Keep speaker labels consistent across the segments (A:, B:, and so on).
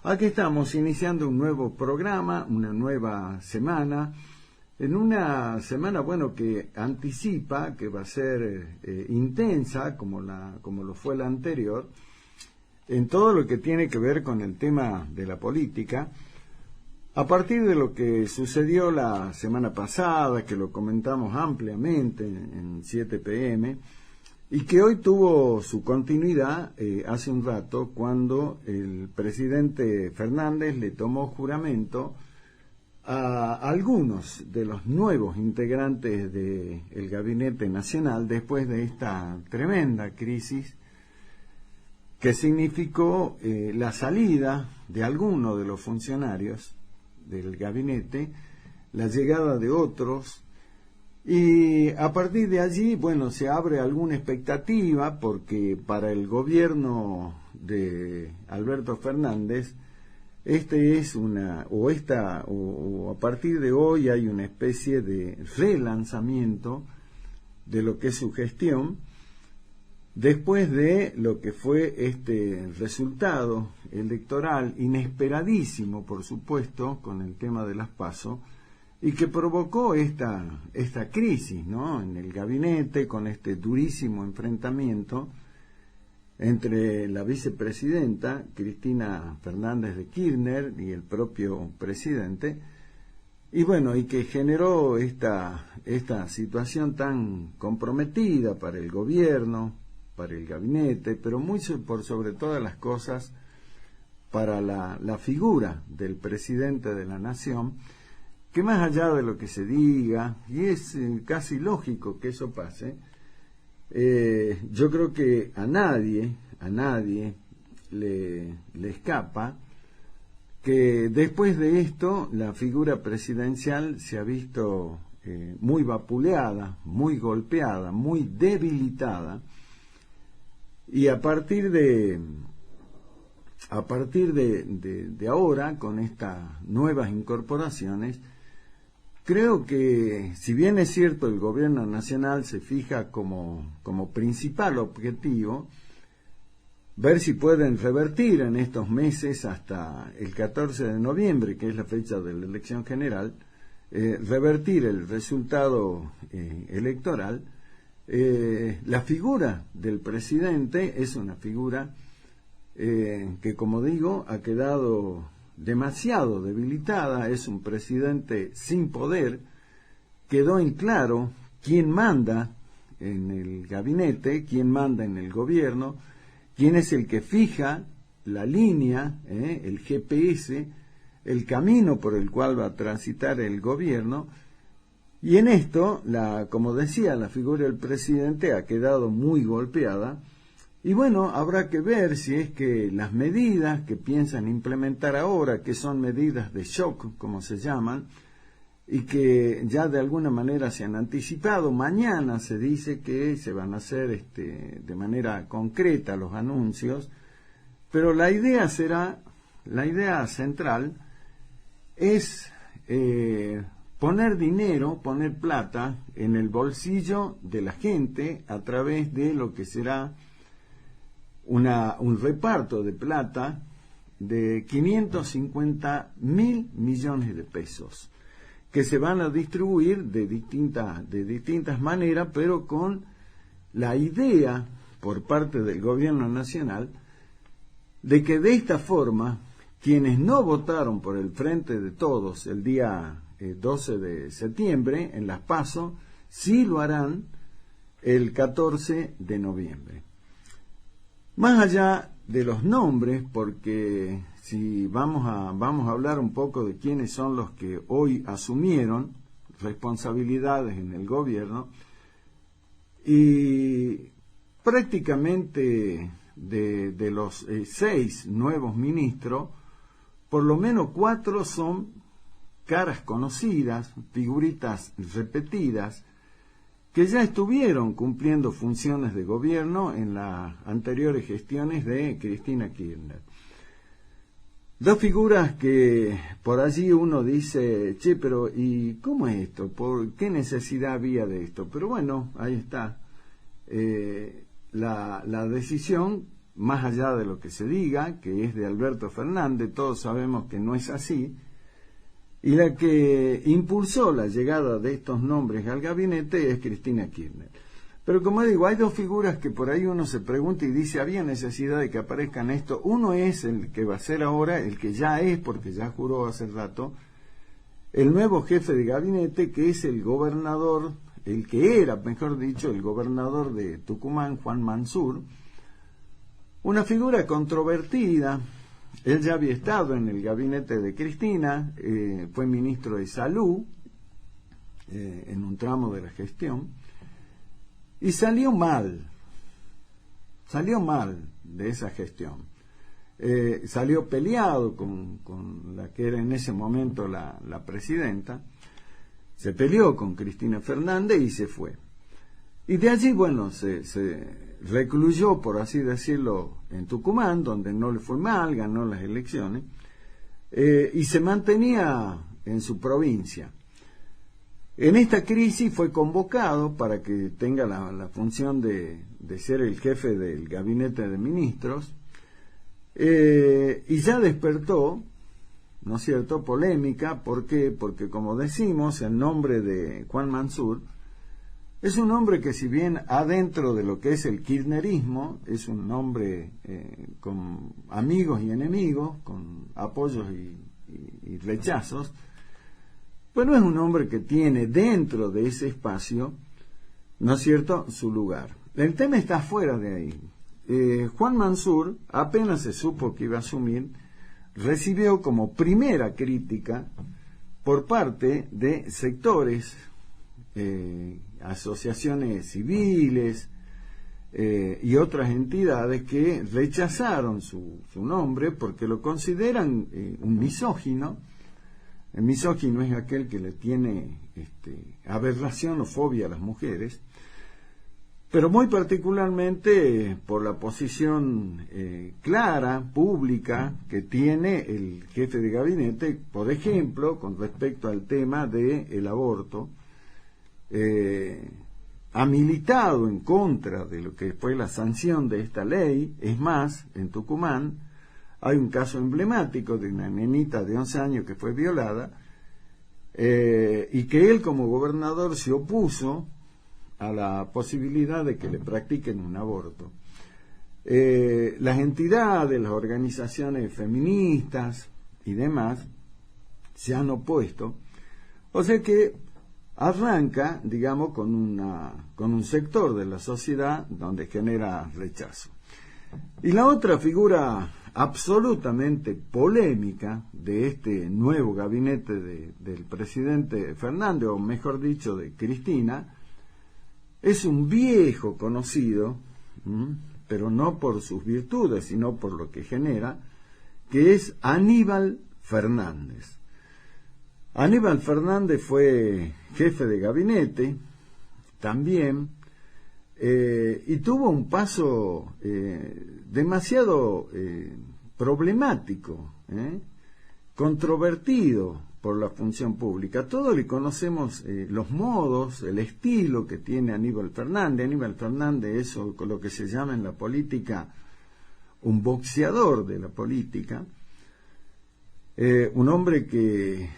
A: Aquí estamos iniciando un nuevo programa, una nueva semana, en una semana, bueno, que anticipa que va a ser intensa, como lo fue la anterior, en todo lo que tiene que ver con el tema de la política, a partir de lo que sucedió la semana pasada, que lo comentamos ampliamente en 7 PM, y que hoy tuvo su continuidad hace un rato cuando el presidente Fernández le tomó juramento a algunos de los nuevos integrantes del Gabinete Nacional después de esta tremenda crisis que significó la salida de algunos de los funcionarios del gabinete, la llegada de otros. Y a partir de allí, bueno, se abre alguna expectativa porque para el gobierno de Alberto Fernández, a partir de hoy hay una especie de relanzamiento de lo que es su gestión, después de lo que fue este resultado electoral inesperadísimo, por supuesto, con el tema de las PASO, y que provocó esta crisis, ¿no?, en el gabinete, con este durísimo enfrentamiento entre la vicepresidenta Cristina Fernández de Kirchner y el propio presidente, y bueno, y que generó esta situación tan comprometida para el gobierno, para el gabinete, pero muy por sobre todas las cosas para la figura del presidente de la nación, que más allá de lo que se diga, y es casi lógico que eso pase, yo creo que a nadie le escapa que después de esto la figura presidencial se ha visto muy vapuleada, muy golpeada, muy debilitada, y a partir de ahora, con estas nuevas incorporaciones, creo que, si bien es cierto, el gobierno nacional se fija como principal objetivo ver si pueden revertir en estos meses hasta el 14 de noviembre, que es la fecha de la elección general, revertir el resultado electoral. La figura del presidente es una figura que, como digo, ha quedado demasiado debilitada, es un presidente sin poder. Quedó en claro quién manda en el gabinete, quién manda en el gobierno, quién es el que fija la línea, el GPS, el camino por el cual va a transitar el gobierno. Y en esto, como decía, la figura del presidente ha quedado muy golpeada. Y bueno, habrá que ver si es que las medidas que piensan implementar ahora, que son medidas de shock, como se llaman, y que ya de alguna manera se han anticipado, mañana se dice que se van a hacer de manera concreta los anuncios, pero la idea central es poner dinero, poner plata en el bolsillo de la gente a través de lo que será un reparto de plata de 550.000 millones de pesos, que se van a distribuir de distintas maneras, pero con la idea por parte del gobierno nacional de que de esta forma quienes no votaron por el Frente de Todos el día 12 de septiembre en las PASO, sí lo harán el 14 de noviembre. Más allá de los nombres, porque si vamos a hablar un poco de quiénes son los que hoy asumieron responsabilidades en el gobierno, y prácticamente de los 6 nuevos ministros, por lo menos 4 son caras conocidas, figuritas repetidas, que ya estuvieron cumpliendo funciones de gobierno en las anteriores gestiones de Cristina Kirchner. 2 figuras que por allí uno dice, che, pero ¿y cómo es esto? ¿Por qué necesidad había de esto? Pero bueno, ahí está. La decisión más allá de lo que se diga, que es de Alberto Fernández, todos sabemos que no es así, y la que impulsó la llegada de estos nombres al gabinete es Cristina Kirchner. Pero como digo, hay dos figuras que por ahí uno se pregunta y dice, ¿había necesidad de que aparezcan esto? Uno es el que va a ser ahora, el que ya es, porque ya juró hace rato, el nuevo jefe de gabinete, que es el gobernador, el que era, mejor dicho, el gobernador de Tucumán, Juan Mansur, una figura controvertida. Él ya había estado en el gabinete de Cristina, fue ministro de Salud en un tramo de la gestión, y salió mal de esa gestión. Salió peleado con la que era en ese momento la presidenta, se peleó con Cristina Fernández y se fue. Y de allí, bueno, se recluyó, por así decirlo, en Tucumán, donde no le fue mal, ganó las elecciones, y se mantenía en su provincia. En esta crisis fue convocado para que tenga la función de ser el jefe del gabinete de ministros, y ya despertó, ¿no es cierto?, polémica. ¿Por qué? Porque, como decimos, el nombre de Juan Mansur es un nombre que, si bien adentro de lo que es el kirchnerismo, es un nombre con amigos y enemigos, con apoyos y rechazos, pero es un hombre que tiene dentro de ese espacio, ¿no es cierto?, su lugar. El tema está fuera de ahí. Juan Mansur, apenas se supo que iba a asumir, recibió como primera crítica por parte de sectores, asociaciones civiles y otras entidades que rechazaron su nombre porque lo consideran un misógino. El misógino es aquel que le tiene aberración o fobia a las mujeres, pero muy particularmente por la posición clara, pública, que tiene el jefe de gabinete, por ejemplo, con respecto al tema del aborto. Ha militado en contra de lo que fue la sanción de esta ley. Es más, en Tucumán hay un caso emblemático de una nenita de 11 años que fue violada, y que él, como gobernador, se opuso a la posibilidad de que le practiquen un aborto. Las entidades, las organizaciones feministas y demás se han opuesto. O sea que arranca, digamos, con un sector de la sociedad donde genera rechazo. Y la otra figura absolutamente polémica de este nuevo gabinete del presidente Fernández, o mejor dicho, de Cristina, es un viejo conocido, pero no por sus virtudes, sino por lo que genera, que es Aníbal Fernández. Aníbal Fernández fue jefe de gabinete también, y tuvo un paso demasiado problemático, controvertido por la función pública. Todos le conocemos los modos, el estilo que tiene Aníbal Fernández. Aníbal Fernández es lo que se llama en la política un boxeador de la política, un hombre que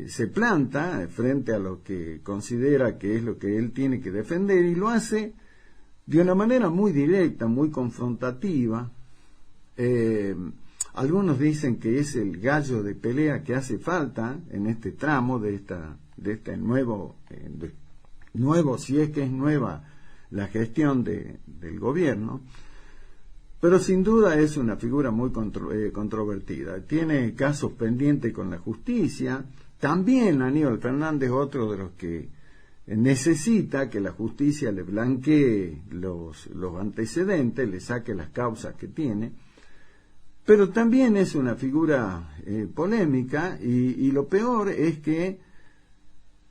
A: se planta frente a lo que considera que es lo que él tiene que defender, y lo hace de una manera muy directa, muy confrontativa. Algunos dicen que es el gallo de pelea que hace falta en este tramo de este nuevo, si es que es nueva la gestión del gobierno. Pero sin duda es una figura muy controvertida. Tiene casos pendientes con la justicia. También Aníbal Fernández, otro de los que necesita que la justicia le blanquee los antecedentes, le saque las causas que tiene. Pero también es una figura polémica, y lo peor es que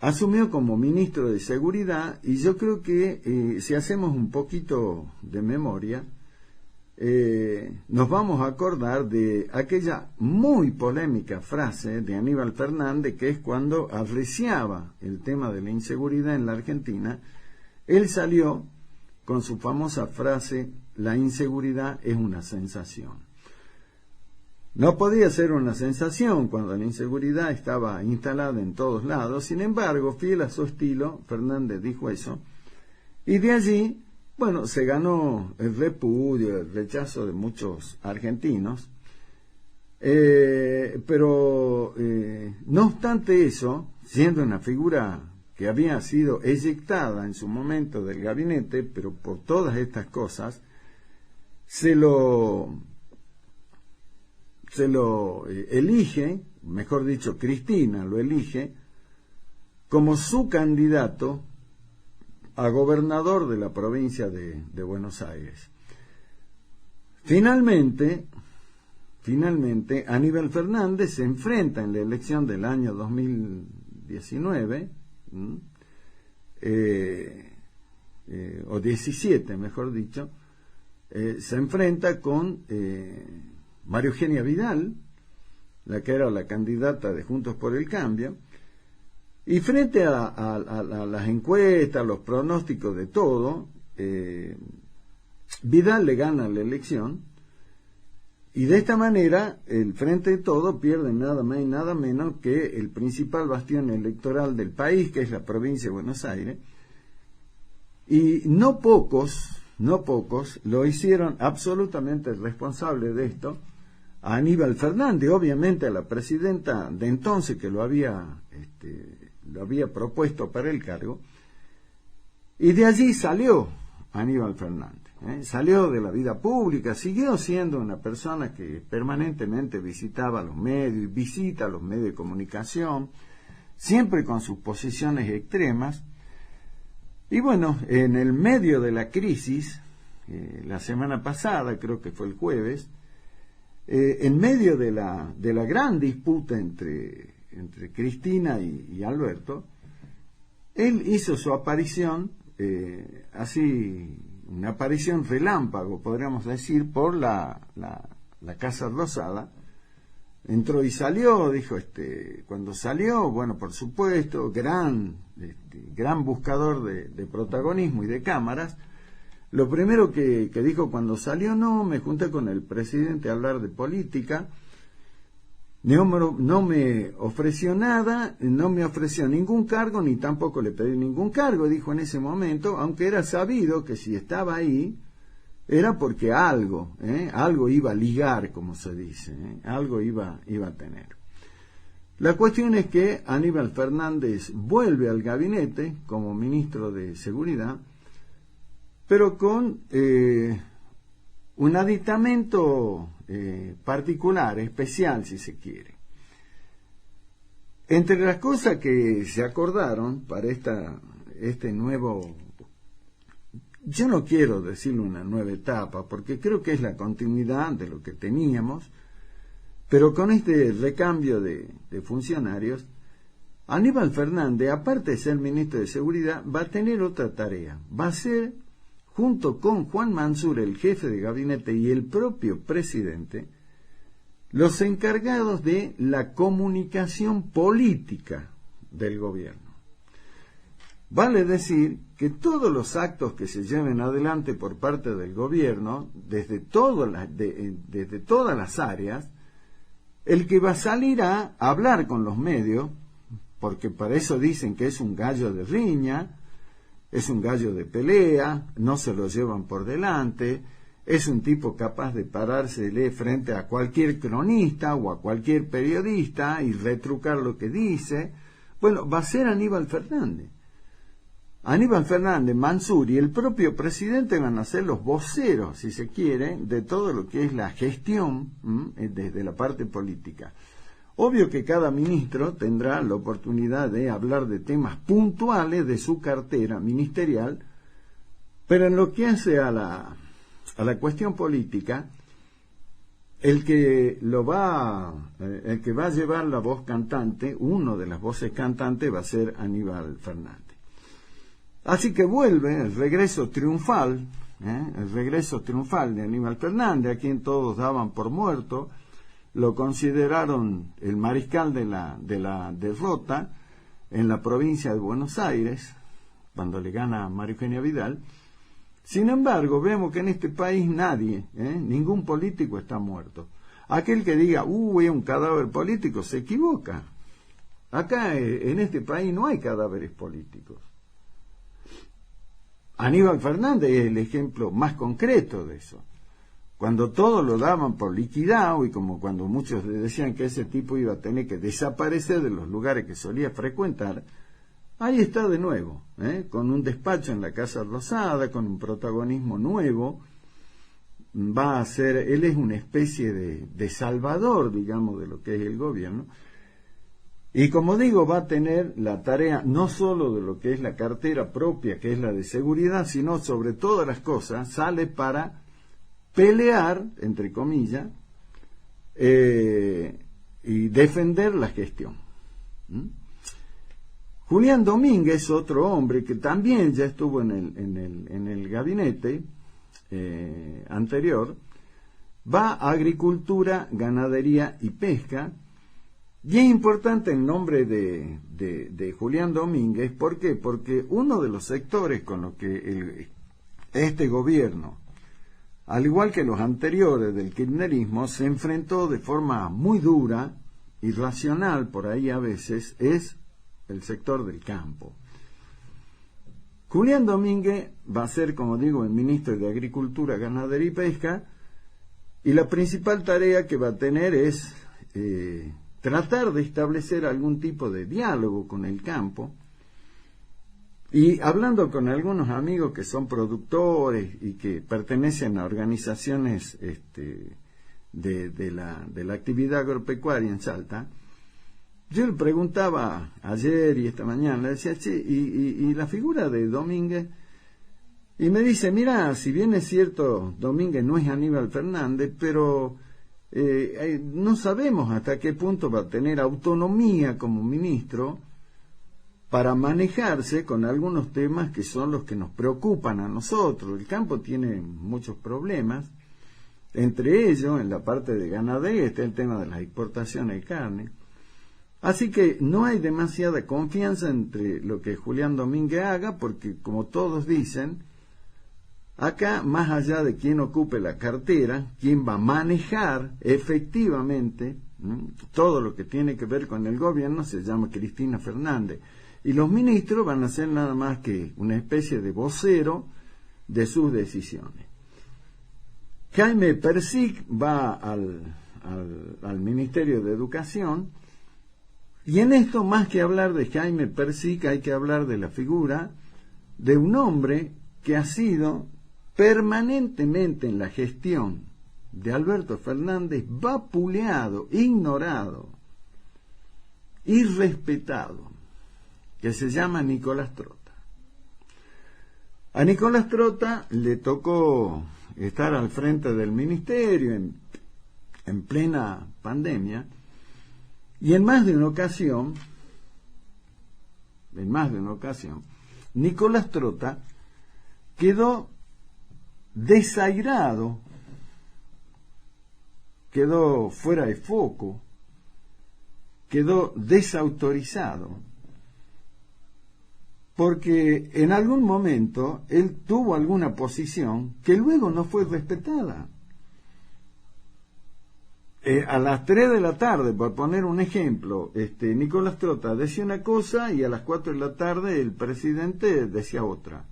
A: asumió como ministro de Seguridad, y yo creo que si hacemos un poquito de memoria, nos vamos a acordar de aquella muy polémica frase de Aníbal Fernández, que es cuando arreciaba el tema de la inseguridad en la Argentina. Él salió con su famosa frase: la inseguridad es una sensación. No podía ser una sensación cuando la inseguridad estaba instalada en todos lados. Sin embargo, fiel a su estilo, Fernández dijo eso, y de allí, bueno, se ganó el repudio, el rechazo de muchos argentinos. Pero no obstante eso, siendo una figura que había sido eyectada en su momento del gabinete, pero por todas estas cosas, se lo elige, mejor dicho, Cristina lo elige, como su candidato a gobernador de la provincia de Buenos Aires. Finalmente, Aníbal Fernández se enfrenta en la elección del año 2019, o 17, mejor dicho, se enfrenta con María Eugenia Vidal, la que era la candidata de Juntos por el Cambio, y frente a las encuestas, los pronósticos de todo, Vidal le gana la elección, y de esta manera el Frente de Todo pierde nada más y nada menos que el principal bastión electoral del país, que es la provincia de Buenos Aires, y no pocos lo hicieron absolutamente responsable de esto a Aníbal Fernández, obviamente a la presidenta de entonces que lo había propuesto para el cargo, y de allí salió Aníbal Fernández. Salió de la vida pública, siguió siendo una persona que permanentemente visitaba los medios y visita los medios de comunicación, siempre con sus posiciones extremas. Y bueno, en el medio de la crisis, la semana pasada, creo que fue el jueves, en medio de la gran disputa entre Cristina y Alberto, él hizo su aparición, así, una aparición relámpago, podríamos decir, por la Casa Rosada. Entró y salió, dijo, cuando salió, bueno, por supuesto, gran buscador de protagonismo y de cámaras. Lo primero que dijo cuando salió: no, me junté con el presidente a hablar de política, no me ofreció nada, no me ofreció ningún cargo, ni tampoco le pedí ningún cargo, dijo en ese momento, aunque era sabido que si estaba ahí, era porque algo iba a ligar, como se dice, algo iba a tener. La cuestión es que Aníbal Fernández vuelve al gabinete como ministro de Seguridad, pero con un aditamento particular, especial, si se quiere. Entre las cosas que se acordaron para este nuevo, yo no quiero decirle una nueva etapa, porque creo que es la continuidad de lo que teníamos, pero con este recambio de funcionarios, Aníbal Fernández, aparte de ser ministro de Seguridad, va a tener otra tarea. Va a ser, junto con Juan Mansur, el jefe de gabinete, y el propio presidente, los encargados de la comunicación política del gobierno. Vale decir que todos los actos que se lleven adelante por parte del gobierno, desde todas las áreas, el que va a salir a hablar con los medios, porque para eso dicen que es un gallo de riña, es un gallo de pelea, no se lo llevan por delante, es un tipo capaz de parársele frente a cualquier cronista o a cualquier periodista y retrucar lo que dice. Bueno, va a ser Aníbal Fernández. Aníbal Fernández, Mansur y el propio presidente van a ser los voceros, si se quiere, de todo lo que es la gestión desde la parte política. Obvio que cada ministro tendrá la oportunidad de hablar de temas puntuales de su cartera ministerial, pero en lo que hace a la cuestión política, el que va a llevar la voz cantante, uno de las voces cantantes, va a ser Aníbal Fernández. Así que vuelve el regreso triunfal de Aníbal Fernández, a quien todos daban por muerto, lo consideraron el mariscal de la derrota en la provincia de Buenos Aires, cuando le gana a María Eugenia Vidal. Sin embargo, vemos que en este país nadie, ningún político está muerto. Aquel que diga, es un cadáver político, se equivoca. Acá en este país no hay cadáveres políticos. Aníbal Fernández es el ejemplo más concreto de eso. Cuando todos lo daban por liquidado, y como cuando muchos le decían que ese tipo iba a tener que desaparecer de los lugares que solía frecuentar, ahí está de nuevo, con un despacho en la Casa Rosada, con un protagonismo nuevo. Va a ser, él es una especie de salvador, digamos, de lo que es el gobierno. Y como digo, va a tener la tarea no solo de lo que es la cartera propia, que es la de seguridad, sino sobre todas las cosas, sale para pelear, entre comillas, y defender la gestión. Julián Domínguez, otro hombre que también ya estuvo en el gabinete anterior, va a Agricultura, Ganadería y Pesca. Y es importante el nombre de Julián Domínguez. ¿Por qué? Porque uno de los sectores con los que este gobierno, al igual que los anteriores del kirchnerismo, se enfrentó de forma muy dura, irracional por ahí a veces, es el sector del campo. Julián Domínguez va a ser, como digo, el ministro de Agricultura, Ganadería y Pesca, y la principal tarea que va a tener es tratar de establecer algún tipo de diálogo con el campo. Y hablando con algunos amigos que son productores y que pertenecen a organizaciones de la actividad agropecuaria en Salta, yo le preguntaba ayer y esta mañana, le decía, che, y la figura de Domínguez, y me dice, mira, si bien es cierto, Domínguez no es Aníbal Fernández, pero no sabemos hasta qué punto va a tener autonomía como ministro para manejarse con algunos temas que son los que nos preocupan a nosotros. El campo tiene muchos problemas, entre ellos, en la parte de ganadería, está el tema de las exportaciones de carne. Así que no hay demasiada confianza entre lo que Julián Domínguez haga, porque como todos dicen, acá, más allá de quién ocupe la cartera, quién va a manejar efectivamente todo lo que tiene que ver con el gobierno, se llama Cristina Fernández. Y los ministros van a ser nada más que una especie de vocero de sus decisiones. Jaime Persic va al Ministerio de Educación. Y en esto, más que hablar de Jaime Persic, hay que hablar de la figura de un hombre que ha sido permanentemente en la gestión de Alberto Fernández vapuleado, ignorado, irrespetado, que se llama Nicolás Trota. A Nicolás Trota le tocó estar al frente del ministerio en plena pandemia. Y en más de una ocasión, Nicolás Trota quedó desairado, quedó fuera de foco, quedó desautorizado, porque en algún momento él tuvo alguna posición que luego no fue respetada. A las 3 de la tarde, por poner un ejemplo, Nicolás Trota decía una cosa y a las 4 de la tarde el presidente decía otra.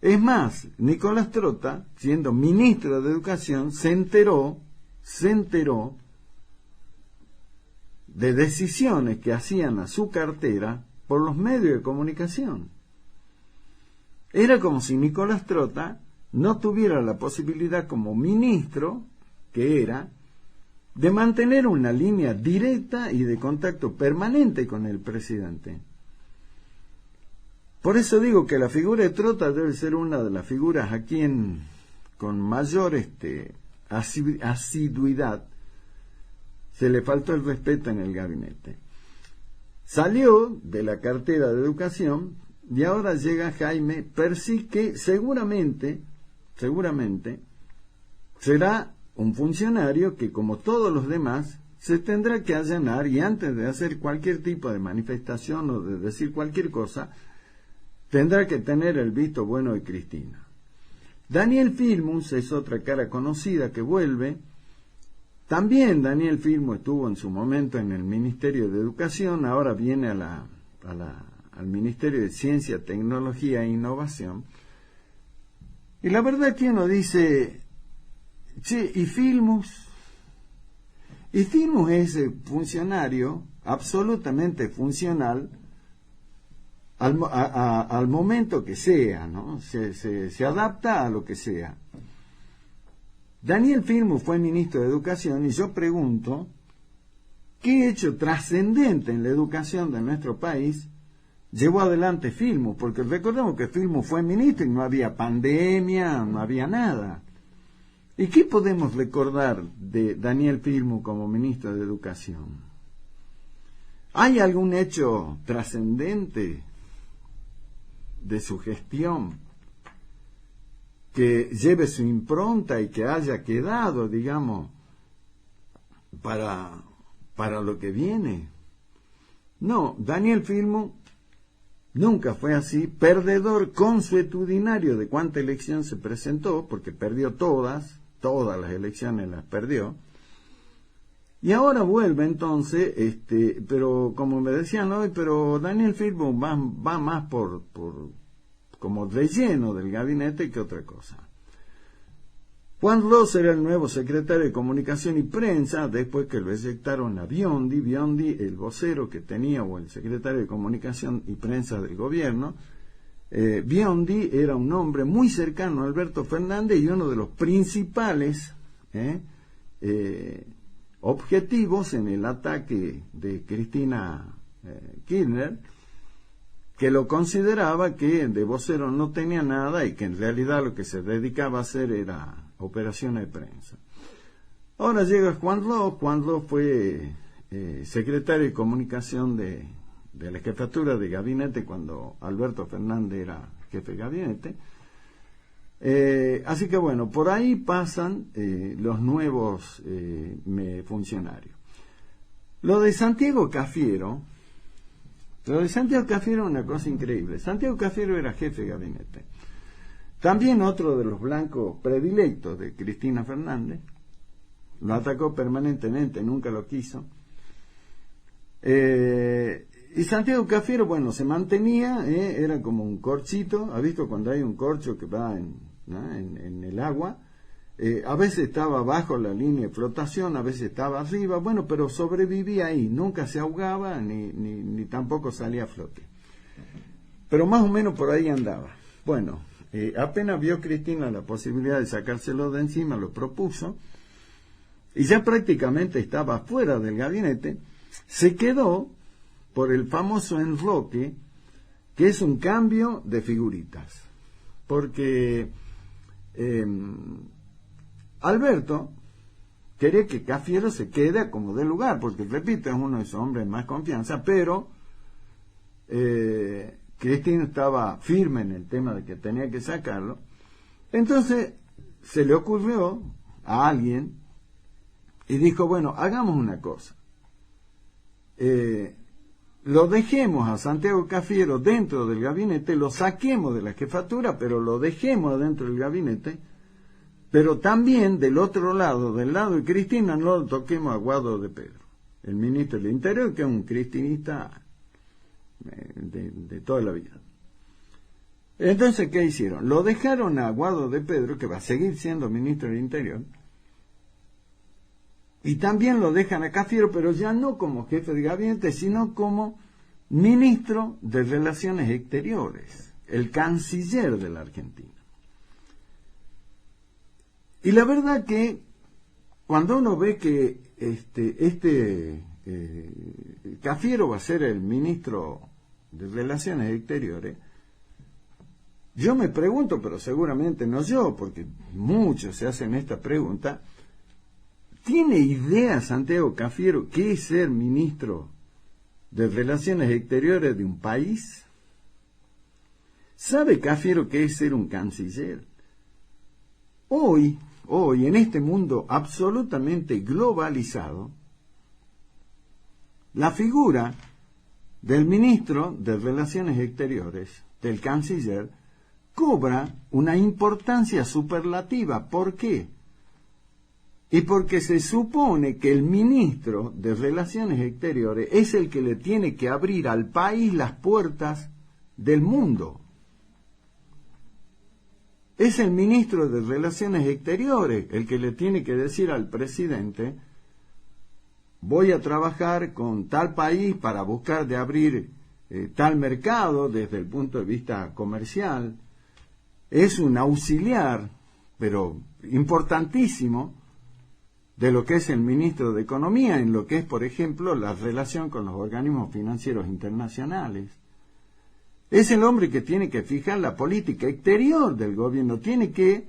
A: Es más, Nicolás Trota, siendo ministro de Educación, se enteró de decisiones que hacían a su cartera por los medios de comunicación. Era como si Nicolás Trota no tuviera la posibilidad como ministro, que era, de mantener una línea directa y de contacto permanente con el presidente. Por eso digo que la figura de Trota debe ser una de las figuras a quien con mayor asiduidad se le faltó el respeto en el gabinete. Salió de la cartera de Educación y ahora llega Jaime Persic, que seguramente será un funcionario que, como todos los demás, se tendrá que allanar y antes de hacer cualquier tipo de manifestación o de decir cualquier cosa, tendrá que tener el visto bueno de Cristina. Daniel Filmus es otra cara conocida que vuelve. También Daniel Filmus estuvo en su momento en el Ministerio de Educación, ahora viene al Ministerio de Ciencia, Tecnología e Innovación. Y la verdad que uno dice, che, ¿y Filmus? Y Filmus es funcionario, absolutamente funcional, al momento que sea, ¿no? Se adapta a lo que sea. Daniel Filmus fue ministro de Educación y yo pregunto, ¿qué hecho trascendente en la educación de nuestro país llevó adelante Filmus? Porque recordemos que Filmus fue ministro y no había pandemia, no había nada. ¿Y qué podemos recordar de Daniel Filmus como ministro de Educación? ¿Hay algún hecho trascendente de su gestión que lleve su impronta y que haya quedado, digamos, para lo que viene? No, Daniel Filmus nunca fue así, perdedor consuetudinario de cuánta elección se presentó, porque perdió todas las elecciones las perdió, y ahora vuelve entonces, pero como me decían hoy, pero Daniel Filmus va más por como relleno del gabinete que otra cosa. Juan Ros era el nuevo secretario de Comunicación y Prensa, después que lo eyectaron a Biondi. Biondi, el vocero que tenía, o el secretario de Comunicación y Prensa del gobierno. Biondi era un hombre muy cercano a Alberto Fernández y uno de los principales objetivos en el ataque de Cristina Kirchner, que lo consideraba que de vocero no tenía nada y que en realidad lo que se dedicaba a hacer era operaciones de prensa. Ahora llega Juan Ros. Juan Ros fue secretario de Comunicación de la jefatura de gabinete cuando Alberto Fernández era jefe de gabinete. Así que bueno, por ahí pasan los nuevos funcionarios. Lo de Santiago Cafiero es una cosa increíble. Santiago Cafiero era jefe de gabinete. También otro de los blancos predilectos de Cristina Fernández. Lo atacó permanentemente, nunca lo quiso. Y Santiago Cafiero, bueno, se mantenía, era como un corchito. ¿Ha visto cuando hay un corcho que va en el agua? A veces estaba bajo la línea de flotación, a veces estaba arriba, bueno, pero sobrevivía ahí, nunca se ahogaba ni tampoco salía a flote. Pero más o menos por ahí andaba. Bueno, apenas vio Cristina la posibilidad de sacárselo de encima, lo propuso, y ya prácticamente estaba fuera del gabinete. Se quedó por el famoso enroque, que es un cambio de figuritas, porque Alberto quería que Cafiero se quede como de lugar, porque repito, es uno de sus hombres de más confianza, pero Cristina estaba firme en el tema de que tenía que sacarlo. Entonces se le ocurrió a alguien y dijo, bueno, hagamos una cosa, lo dejemos a Santiago Cafiero dentro del gabinete, lo saquemos de la jefatura, pero lo dejemos dentro del gabinete, pero también del otro lado, del lado de Cristina, no lo toquemos a Guado de Pedro, el ministro del Interior, que es un cristinista de toda la vida. Entonces, ¿qué hicieron? Lo dejaron a Guado de Pedro, que va a seguir siendo ministro del Interior, y también lo dejan a Cafiero, pero ya no como jefe de gabinete, sino como ministro de Relaciones Exteriores, el canciller de la Argentina. Y la verdad que cuando uno ve que Cafiero va a ser el ministro de Relaciones Exteriores, yo me pregunto, pero seguramente no yo, porque muchos se hacen esta pregunta, ¿tiene idea Santiago Cafiero qué es ser ministro de Relaciones Exteriores de un país? ¿Sabe Cafiero qué es ser un canciller? Hoy, en este mundo absolutamente globalizado, la figura del ministro de Relaciones Exteriores del canciller cobra una importancia superlativa. ¿Por qué? Y porque se supone que el ministro de Relaciones Exteriores es el que le tiene que abrir al país las puertas del mundo. Es el ministro de Relaciones Exteriores el que le tiene que decir al presidente: voy a trabajar con tal país para buscar de abrir tal mercado desde el punto de vista comercial. Es un auxiliar, pero importantísimo, de lo que es el ministro de Economía en lo que es, por ejemplo, la relación con los organismos financieros internacionales. Es el hombre que tiene que fijar la política exterior del gobierno, tiene que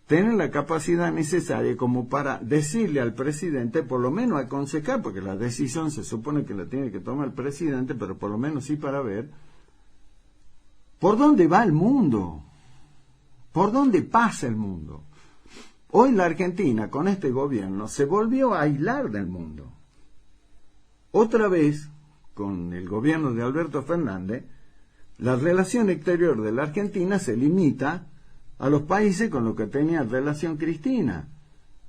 A: tener la capacidad necesaria como para decirle al presidente, por lo menos aconsejar, porque la decisión se supone que la tiene que tomar el presidente, pero por lo menos sí para ver por dónde va el mundo, por dónde pasa el mundo. Hoy la Argentina, con este gobierno, se volvió a aislar del mundo. Otra vez, con el gobierno de Alberto Fernández, la relación exterior de la Argentina se limita a los países con los que tenía relación Cristina,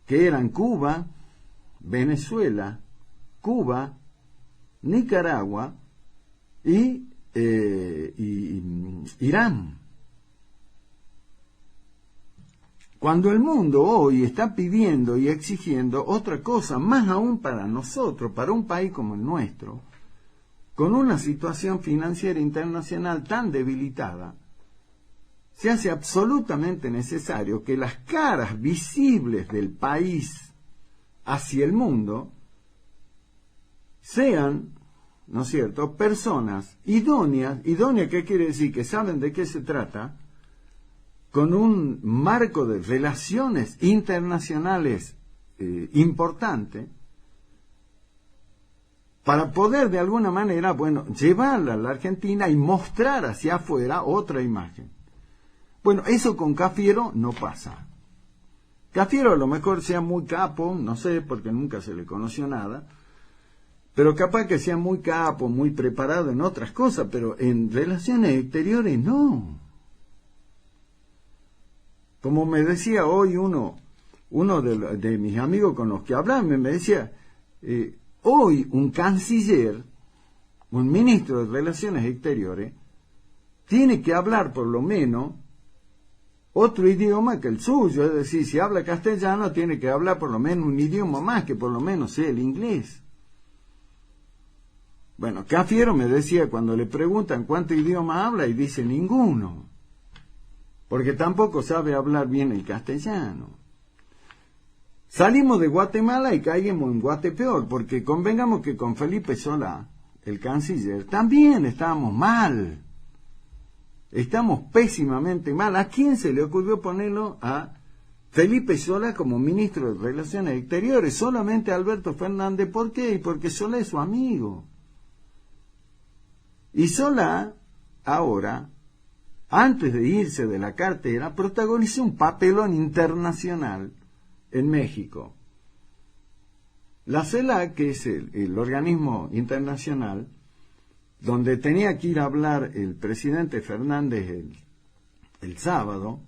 A: que eran Cuba, Venezuela, Cuba, Nicaragua y Irán. Cuando el mundo hoy está pidiendo y exigiendo otra cosa, más aún para nosotros, para un país como el nuestro, con una situación financiera internacional tan debilitada, se hace absolutamente necesario que las caras visibles del país hacia el mundo sean, ¿no es cierto?, personas idóneas. ¿Idónea qué quiere decir? Que saben de qué se trata, con un marco de relaciones internacionales importante, para poder de alguna manera, llevarla a la Argentina y mostrar hacia afuera otra imagen. Bueno, eso con Cafiero no pasa. Cafiero a lo mejor sea muy capo, no sé, porque nunca se le conoció nada, pero capaz que sea muy capo, muy preparado en otras cosas, pero en relaciones exteriores no. Como me decía hoy uno de mis amigos con los que hablaba, me decía, hoy un canciller, un ministro de Relaciones Exteriores, tiene que hablar por lo menos otro idioma que el suyo, es decir, si habla castellano tiene que hablar por lo menos un idioma más, que por lo menos sea el inglés. Bueno, Cafiero me decía cuando le preguntan cuánto idioma habla y dice ninguno, porque tampoco sabe hablar bien el castellano. Salimos de Guatemala y caímos en Guatepeor, porque convengamos que con Felipe Solá, el canciller, también estábamos mal. Estamos pésimamente mal. ¿A quién se le ocurrió ponerlo a Felipe Solá como ministro de Relaciones Exteriores? Solamente a Alberto Fernández. ¿Por qué? Porque Solá es su amigo. Y Solá, ahora, antes de irse de la cartera, protagonizó un papelón internacional en México. La CELAC, que es el organismo internacional, donde tenía que ir a hablar el presidente Fernández el sábado,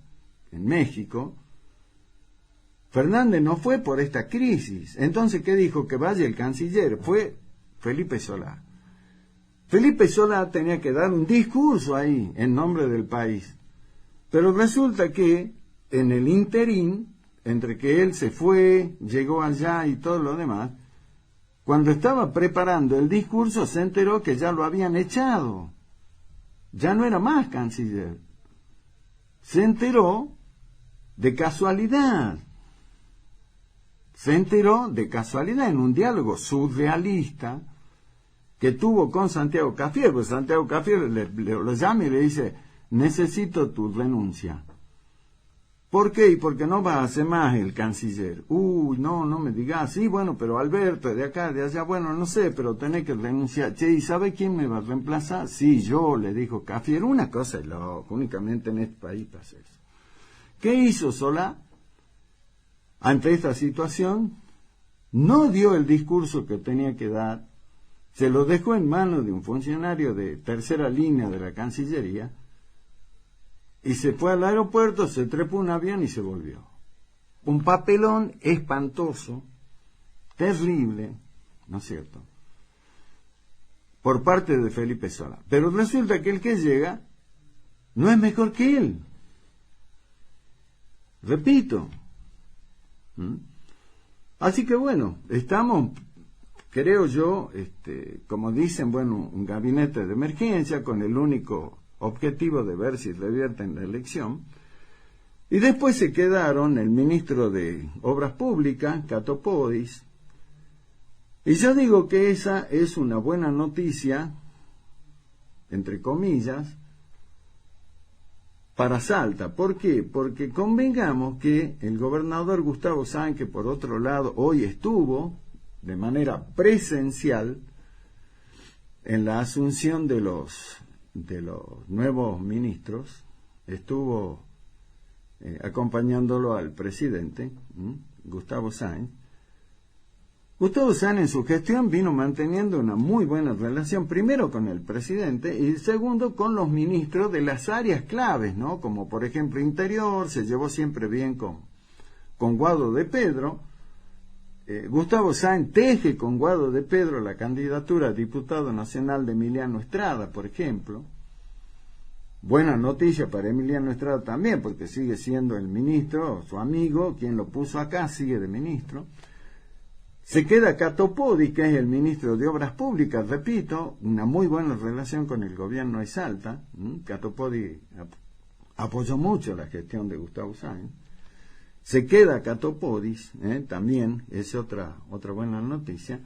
A: en México, Fernández no fue por esta crisis. Entonces, ¿qué dijo? Que vaya el canciller. Fue Felipe Solá. Felipe Solá tenía que dar un discurso ahí, en nombre del país. Pero resulta que, en el interín, entre que él se fue, llegó allá y todo lo demás, cuando estaba preparando el discurso se enteró que ya lo habían echado. Ya no era más canciller. Se enteró de casualidad. Se enteró de casualidad en un diálogo surrealista que tuvo con Santiago Cafiero. Pues Santiago Cafiero lo llama y le dice, necesito tu renuncia. ¿Por qué? Porque no va a hacer más el canciller. Uy, no me digas. Sí, bueno, pero Alberto, de acá, de allá, bueno, no sé, pero tenés que renunciar. Che, ¿y sabe quién me va a reemplazar? Sí, yo, le dijo Cafiero. Una cosa es loco, únicamente en este país pasa eso. ¿Qué hizo Solá ante esta situación? No dio el discurso que tenía que dar, se lo dejó en manos de un funcionario de tercera línea de la Cancillería, y se fue al aeropuerto, se trepó un avión y se volvió. Un papelón espantoso, terrible, ¿no es cierto?, por parte de Felipe Solá. Pero resulta que el que llega no es mejor que él. Repito. Así que bueno, estamos, creo yo, como dicen, bueno, un gabinete de emergencia con el único objetivo de ver si revierten la elección. Y después se quedaron el ministro de Obras Públicas, Catopodis. Y yo digo que esa es una buena noticia, entre comillas, para Salta. ¿Por qué? Porque convengamos que el gobernador Gustavo Sáenz, que por otro lado hoy estuvo de manera presencial en la asunción de los nuevos ministros, estuvo acompañándolo al presidente, Gustavo Sáenz. Gustavo Sáenz en su gestión vino manteniendo una muy buena relación, primero con el presidente y segundo con los ministros de las áreas claves, ¿no? Como por ejemplo Interior, se llevó siempre bien con Guado de Pedro. Gustavo Sáenz teje con Guado de Pedro la candidatura a diputado nacional de Emiliano Estrada, por ejemplo. Buena noticia para Emiliano Estrada también, porque sigue siendo el ministro, su amigo, quien lo puso acá, sigue de ministro. Se queda Catopodis, que es el ministro de Obras Públicas, repito, una muy buena relación con el gobierno de Salta. Catopodis apoyó mucho la gestión de Gustavo Sáenz. Se queda Catopodis, también, es otra buena noticia.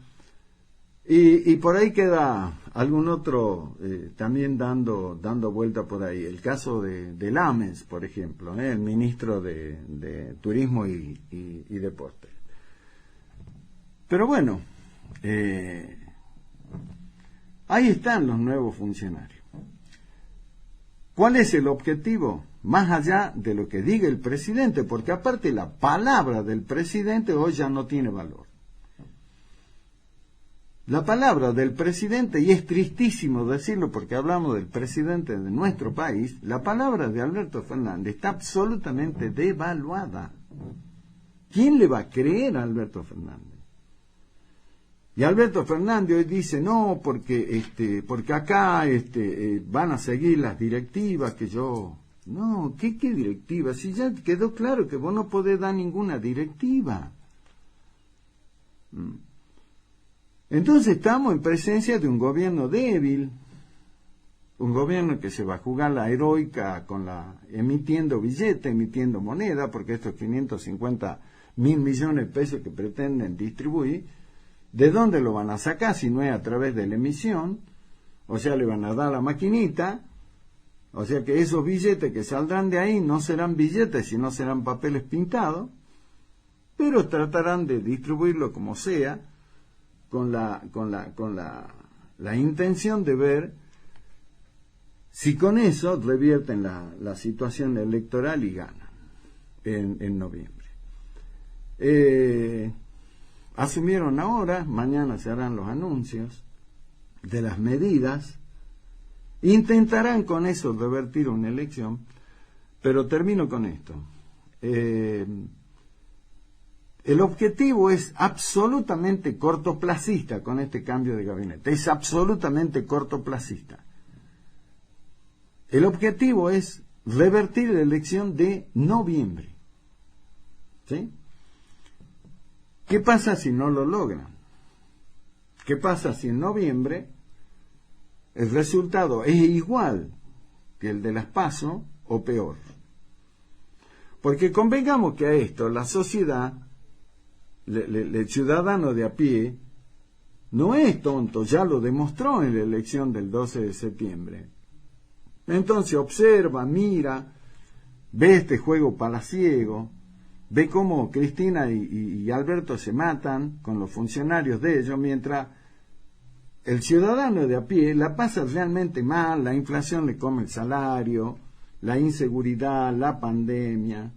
A: Y por ahí queda algún otro también dando vuelta por ahí. El caso de Lames, por ejemplo, el ministro de Turismo y Deporte. Pero bueno, ahí están los nuevos funcionarios. ¿Cuál es el objetivo? Más allá de lo que diga el presidente, porque aparte la palabra del presidente hoy ya no tiene valor. La palabra del presidente, y es tristísimo decirlo porque hablamos del presidente de nuestro país, la palabra de Alberto Fernández está absolutamente devaluada. ¿Quién le va a creer a Alberto Fernández? Y Alberto Fernández hoy dice, no, porque acá van a seguir las directivas que yo... No, ¿qué directiva? Si ya quedó claro que vos no podés dar ninguna directiva. Entonces estamos en presencia de un gobierno débil, un gobierno que se va a jugar la heroica emitiendo billetes, emitiendo moneda, porque estos 550.000 millones de pesos que pretenden distribuir, ¿de dónde lo van a sacar si no es a través de la emisión? O sea, le van a dar la maquinita, o sea que esos billetes que saldrán de ahí no serán billetes, sino serán papeles pintados, pero tratarán de distribuirlo como sea, con la intención de ver si con eso revierten la situación electoral y ganan en noviembre. Asumieron ahora, mañana se harán los anuncios de las medidas, intentarán con eso revertir una elección, pero termino con esto. El objetivo es absolutamente cortoplacista con este cambio de gabinete, es absolutamente cortoplacista. El objetivo es revertir la elección de noviembre. ¿Sí? ¿Qué pasa si no lo logran? ¿Qué pasa si en noviembre el resultado es igual que el de las PASO o peor? Porque convengamos que a esto la sociedad, el ciudadano de a pie, no es tonto, ya lo demostró en la elección del 12 de septiembre. Entonces observa, mira, ve este juego palaciego, ve cómo Cristina y Alberto se matan con los funcionarios de ellos, mientras el ciudadano de a pie la pasa realmente mal, la inflación le come el salario, la inseguridad, la pandemia.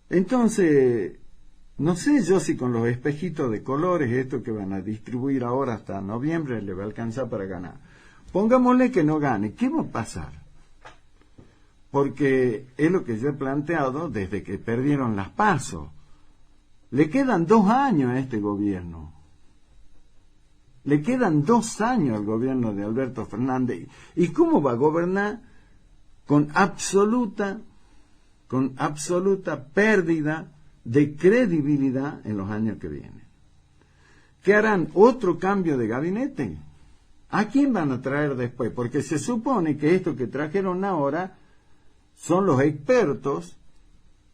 A: Entonces, no sé yo si con los espejitos de colores, esto que van a distribuir ahora hasta noviembre, le va a alcanzar para ganar. Pongámosle que no gane, ¿qué va a pasar? porque es lo que yo he planteado desde que perdieron las PASO. Le quedan 2 años a este gobierno. Le quedan 2 años al gobierno de Alberto Fernández. ¿Y cómo va a gobernar? Con absoluta pérdida de credibilidad en los años que vienen. ¿Qué harán? ¿Otro cambio de gabinete? ¿A quién van a traer después? Porque se supone que esto que trajeron ahora son los expertos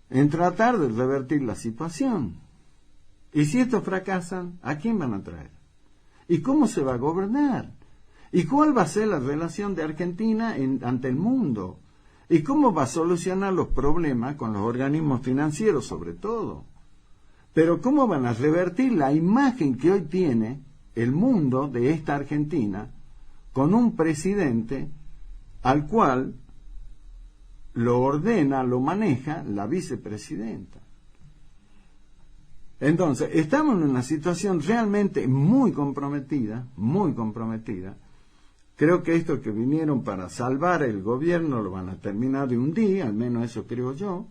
A: en tratar de revertir la situación. Y si estos fracasan, ¿a quién van a traer? ¿Y cómo se va a gobernar? ¿Y cuál va a ser la relación de Argentina ante el mundo? ¿Y cómo va a solucionar los problemas con los organismos financieros sobre todo? Pero ¿cómo van a revertir la imagen que hoy tiene el mundo de esta Argentina con un presidente al cual lo ordena, lo maneja la vicepresidenta? Entonces, estamos en una situación realmente muy comprometida, muy comprometida. Creo que estos que vinieron para salvar el gobierno lo van a terminar de hundir, al menos eso creo yo.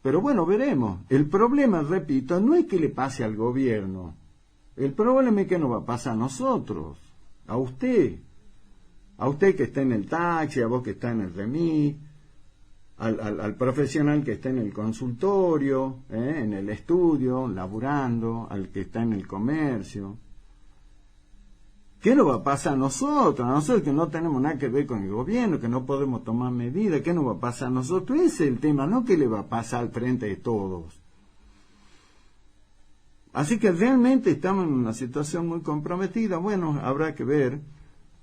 A: Pero bueno, veremos. El problema, repito, no es que le pase al gobierno. El problema es que nos va a pasar a nosotros, a usted que está en el taxi, a vos que está en el remis, al profesional que está en el consultorio, en el estudio, laburando, al que está en el comercio. ¿Qué nos va a pasar a nosotros que no tenemos nada que ver con el gobierno, que no podemos tomar medidas? ¿Qué nos va a pasar a nosotros? Ese es el tema, no que le va a pasar al frente de todos. Así que realmente estamos en una situación muy comprometida. Bueno, habrá que ver.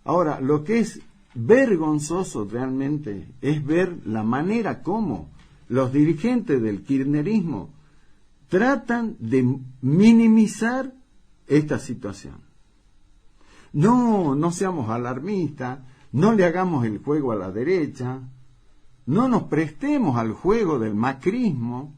A: Ahora, lo que es vergonzoso realmente es ver la manera como los dirigentes del kirchnerismo tratan de minimizar esta situación. No seamos alarmistas, no le hagamos el juego a la derecha, no nos prestemos al juego del macrismo,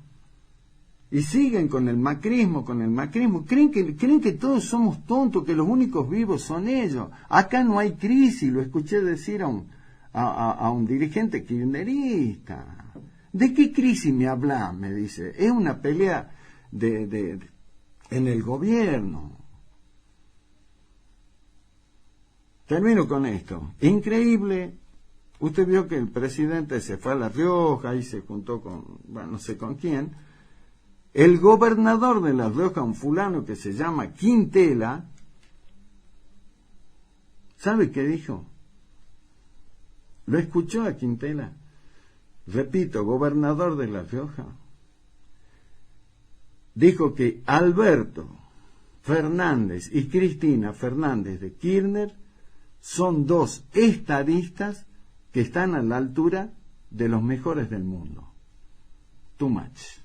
A: y siguen con el macrismo. Creen que todos somos tontos, que los únicos vivos son ellos. Acá no hay crisis, lo escuché decir a un dirigente kirchnerista. ¿De qué crisis me habla? Me dice. Es una pelea en el gobierno. Termino con esto. Increíble. Usted vio que el presidente se fue a La Rioja y se juntó con, bueno, no sé con quién. El gobernador de La Rioja, un fulano que se llama Quintela, ¿sabe qué dijo? ¿Lo escuchó a Quintela? Repito, gobernador de La Rioja. Dijo que Alberto Fernández y Cristina Fernández de Kirchner son 2 estadistas que están a la altura de los mejores del mundo. Too much.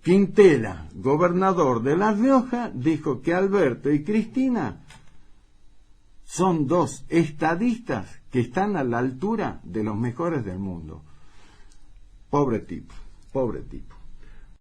A: Quintela, gobernador de La Rioja, dijo que Alberto y Cristina son 2 estadistas que están a la altura de los mejores del mundo. Pobre tipo.